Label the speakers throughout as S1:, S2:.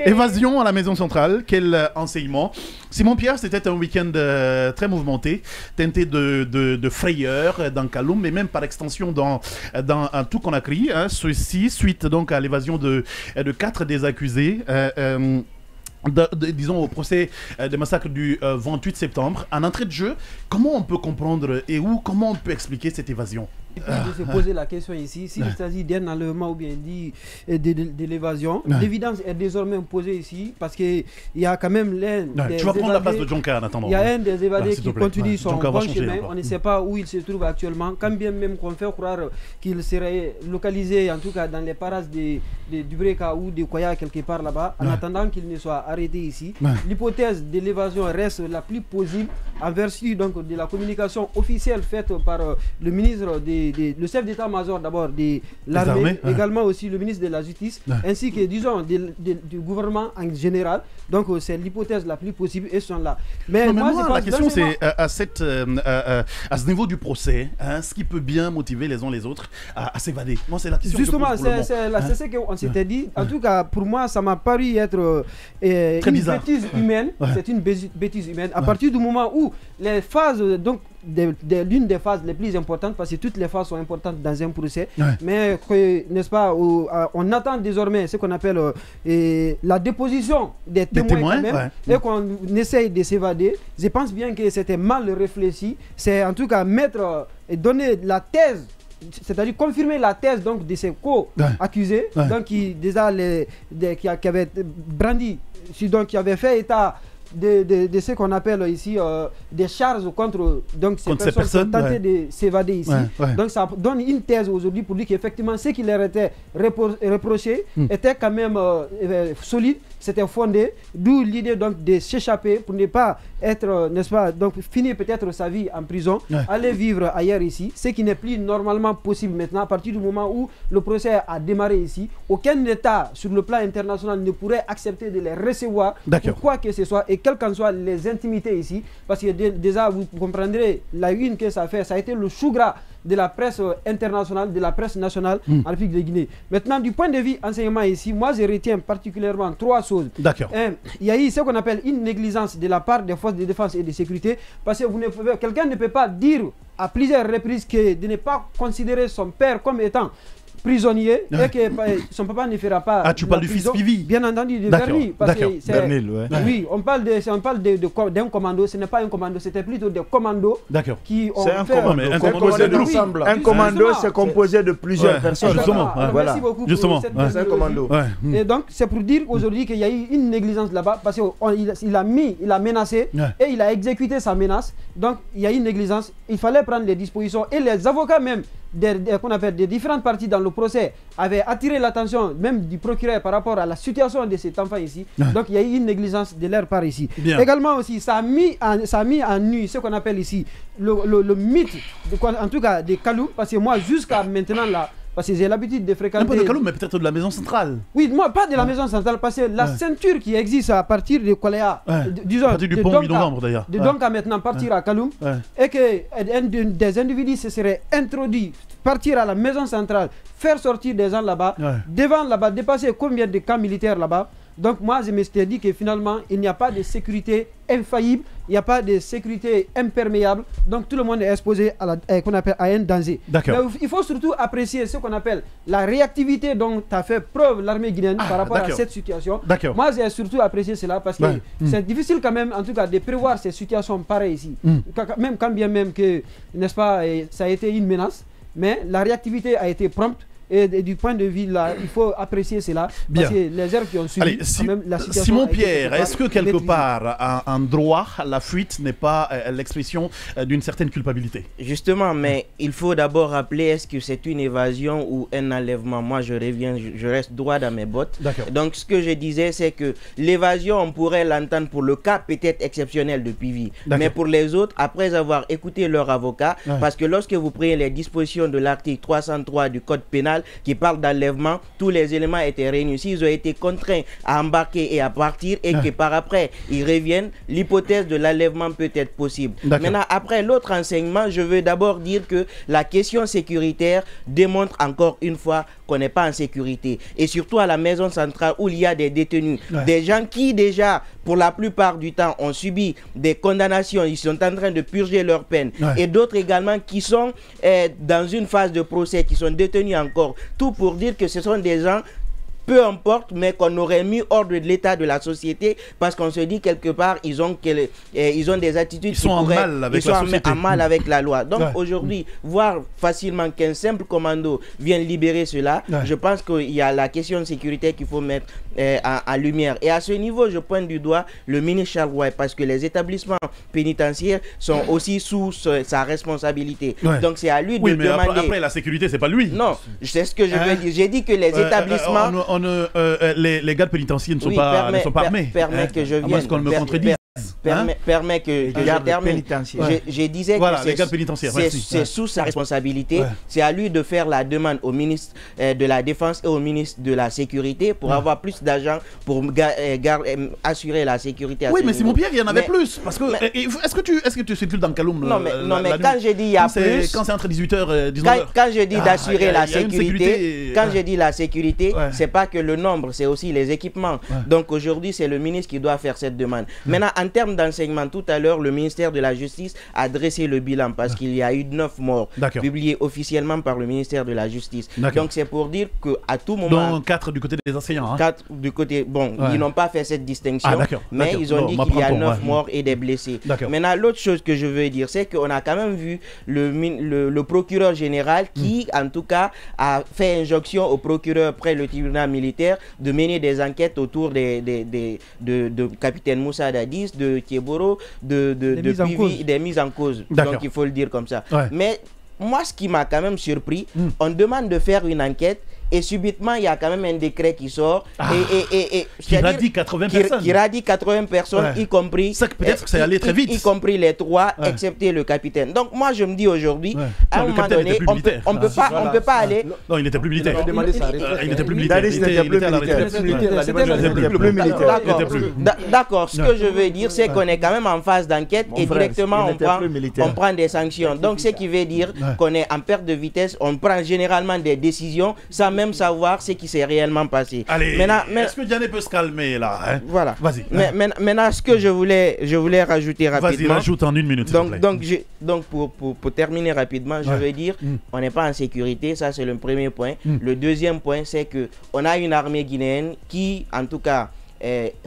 S1: Évasion à la maison centrale, quel enseignement. Simon Pierre, c'était un week-end très mouvementé, teinté de frayeur dans Kaloum, mais même par extension dans tout Conakry. Hein, ceci, suite donc à l'évasion de 4 des accusés. Disons au procès des massacres du 28 septembre. En entrée de jeu, comment on peut comprendre comment on peut expliquer cette évasion?
S2: De se poser la question ici, s'il s'agit d'un enlèvement ou bien de l'évasion, l'évidence est désormais posée ici parce qu'il y a quand même l'un des
S1: tu vas prendre la place de Djonka en attendant.
S2: Il y a un des évadés qui continue son bon chemin, on ne sait pas où il se trouve actuellement, quand bien même qu'on fait croire qu'il serait localisé en tout cas dans les parages du Breka ou de Koya quelque part là-bas, en attendant qu'il ne soit arrêté ici. L'hypothèse de l'évasion reste la plus plausible en vertu donc de la communication officielle faite par le ministre le chef d'état-major d'abord de l'armée, également aussi le ministre de la Justice, ainsi que disons du gouvernement en général. Donc c'est l'hypothèse la plus possible et sont là. Mais
S1: moi la question c'est à ce niveau du procès, hein, ce qui peut bien motiver les uns les autres à s'évader. Moi c'est la question.
S2: Justement, c'est ce qu'on s'était dit. En tout cas, pour moi, ça m'a paru être une bêtise humaine. C'est une bêtise humaine. À partir du moment où les phases donc l'une des phases les plus importantes, parce que toutes les phases sont importantes dans un procès, mais n'est-ce pas, on attend désormais ce qu'on appelle la déposition des témoins quand même, et qu'on essaye de s'évader. Je pense bien que c'était mal réfléchi. C'est en tout cas mettre et donner la thèse, c'est-à-dire confirmer la thèse donc de ces co-accusés, donc qui avaient brandi, donc qui avaient fait état de ce qu'on appelle ici des charges contre donc ces personnes qui ont tenté de s'évader ici. Donc ça donne une thèse aujourd'hui pour dire qu'effectivement ce qui leur était reproché était quand même solide, c'était fondé, d'où l'idée donc de s'échapper pour ne pas être, n'est-ce pas, donc finir peut-être sa vie en prison, aller vivre ailleurs ici, ce qui n'est plus normalement possible maintenant à partir du moment où le procès a démarré ici. Aucun État sur le plan international ne pourrait accepter de les recevoir pour quoi que ce soit et quelles qu'en soient les intimités ici, parce que déjà vous comprendrez la une que ça fait, ça a été le chou gras de la presse internationale, de la presse nationale en République de Guinée. Maintenant, du point de vue enseignement ici, moi je retiens particulièrement 3 choses. Il y a eu ce qu'on appelle une négligence de la part des forces de défense et de sécurité, parce que quelqu'un ne peut pas dire à plusieurs reprises que de ne pas considérer son père comme étant prisonnier et que son papa ne fera pas.
S1: Ah, tu parles du fils Pivi?
S2: Bien entendu, de Verny. Oui, on parle d'un commando, ce n'est pas un commando, c'était plutôt des commandos qui ont fait
S3: un commando, c'est composé de plusieurs personnes.
S2: Merci beaucoup pour cette
S3: un commando.
S2: Et donc, c'est pour dire aujourd'hui qu'il y a eu une négligence là-bas, parce qu'il a menacé et il a exécuté sa menace. Donc, il y a eu une négligence. Il fallait prendre les dispositions et les avocats même qu'on appelle des différentes parties dans le procès avaient attiré l'attention même du procureur par rapport à la situation de cet enfant ici. Donc il y a eu une négligence de leur part ici. Également aussi, ça a mis en nu ce qu'on appelle ici le mythe, en tout cas de Kaloum, parce que moi jusqu'à maintenant là, parce que j'ai l'habitude de fréquenter...
S1: Pas de Kaloum, mais peut-être de la maison centrale.
S2: Oui, moi, pas de la maison centrale, parce que la ceinture qui existe à partir de Koléa, disons,
S1: à partir du pont mi-novembre d'ailleurs.
S2: De donc à maintenant partir à Kaloum, et que des individus se seraient introduits, partir à la maison centrale, faire sortir des gens là-bas, devant là-bas, dépasser combien de camps militaires là-bas. Donc moi, je me suis dit que finalement, il n'y a pas de sécurité infaillible, il n'y a pas de sécurité imperméable, donc tout le monde est exposé à un danger. Mais il faut surtout apprécier ce qu'on appelle la réactivité dont a fait preuve l'armée guinéenne par rapport à cette situation. Moi, j'ai surtout apprécié cela parce que c'est difficile quand même, en tout cas, de prévoir ces situations pareilles ici. Même quand bien même que, n'est-ce pas, ça a été une menace, mais la réactivité a été prompte. Et du point de vue là, il faut apprécier cela. Parce que les heures qui ont suivi, la situation.
S1: Simon Pierre, est-ce que quelque part, en droit, la fuite n'est pas l'expression d'une certaine culpabilité?
S4: Justement, mais il faut d'abord rappeler, est-ce que c'est une évasion ou un enlèvement? Moi, je reviens, je reste droit dans mes bottes. Donc, ce que je disais, c'est que l'évasion, on pourrait l'entendre pour le cas peut-être exceptionnel de Pivi. Mais pour les autres, après avoir écouté leur avocat, parce que lorsque vous prenez les dispositions de l'article 303 du Code pénal, centrale qui parle d'enlèvement, tous les éléments étaient réunis. S'ils ont été contraints à embarquer et à partir et que par après ils reviennent, l'hypothèse de l'enlèvement peut être possible. Maintenant, après l'autre enseignement, je veux d'abord dire que la question sécuritaire démontre encore une fois qu'on n'est pas en sécurité. Et surtout à la maison centrale où il y a des détenus, des gens qui déjà, pour la plupart du temps, ont subi des condamnations, ils sont en train de purger leur peine. Et d'autres également qui sont dans une phase de procès, qui sont détenus encore. Tout pour dire que ce sont des gens, peu importe, mais qu'on aurait mis hors de l'état de la société parce qu'on se dit quelque part, ils ont des attitudes qui sont en mal avec la loi. Donc aujourd'hui, voir facilement qu'un simple commando vienne libérer cela, je pense qu'il y a la question de sécurité qu'il faut mettre en lumière. Et à ce niveau, je pointe du doigt le ministre Charles Roy parce que les établissements pénitentiaires sont aussi sous sa responsabilité. Donc c'est à lui de demander...
S1: Après, la sécurité, c'est pas lui.
S4: Non, c'est ce que je veux dire. J'ai dit que les établissements...
S1: les gardes pénitentiaires ne sont pas armés.
S4: Permet que je vienne.
S1: Moi, ce qu'on me contredit.
S4: Permet que je termine. Je disais que c'est sous sa responsabilité. C'est à lui de faire la demande au ministre de la Défense et au ministre de la Sécurité pour avoir plus d'argent pour assurer la sécurité.
S1: Oui, mais Simon Pierre, il y en avait plus. Parce que est-ce que tu circules dans Kaloum?
S4: Non, mais quand je dis il y a plus,
S1: quand c'est entre 18h et 19h.
S4: Quand je dis d'assurer la sécurité, quand je dis la sécurité, c'est pas que le nombre, c'est aussi les équipements. Donc aujourd'hui, c'est le ministre qui doit faire cette demande. Maintenant, en termes d'enseignement, tout à l'heure, le ministère de la Justice a dressé le bilan parce qu'il y a eu 9 morts publiés officiellement par le ministère de la Justice. Donc c'est pour dire qu'à tout moment...
S1: Donc 4 du côté des enseignants.
S4: 4 du côté... Bon, ils n'ont pas fait cette distinction, mais ils ont dit qu'il y a 9 morts et des blessés. Maintenant, l'autre chose que je veux dire, c'est qu'on a quand même vu le procureur général qui, en tout cas, a fait injonction au procureur près le tribunal militaire de mener des enquêtes autour de capitaine Moussa Dadis, de Kieboro, des mises en cause. Donc il faut le dire comme ça. Mais moi, ce qui m'a quand même surpris, on demande de faire une enquête et subitement il y a quand même un décret qui sort
S1: qui radie 80 personnes.
S4: Qui radie 80 personnes, y compris
S1: peut-être que c'est allé très vite,
S4: y compris les 3, excepté le capitaine. Donc moi je me dis aujourd'hui, à un moment donné, on peut pas aller.
S1: Non, il n'était plus militaire. Il n'était plus militaire.
S4: D'accord. Ce que je veux dire, c'est qu'on est quand même en phase d'enquête et directement on prend des sanctions. Donc ce qui veut dire qu'on est en perte de vitesse, on prend généralement des décisions sans même savoir ce qui s'est réellement passé.
S1: Allez, est-ce que Diané peut se calmer là?
S4: Voilà.
S1: Vas-y.
S4: Maintenant, ce que je voulais rajouter rapidement.
S1: Vas-y, rajoute en 1 minute.
S4: Donc pour terminer rapidement, je veux dire, on n'est pas en sécurité, ça c'est le premier point. Le deuxième point, c'est que on a une armée guinéenne qui, en tout cas,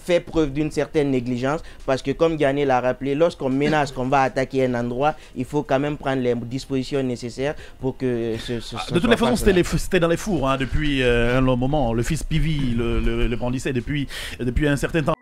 S4: fait preuve d'une certaine négligence parce que comme Diané l'a rappelé, lorsqu'on menace qu'on va attaquer un endroit, il faut quand même prendre les dispositions nécessaires pour que
S1: de toutes les façons, c'était dans les fours depuis un long moment. Le fils Pivi le brandissait depuis un certain temps.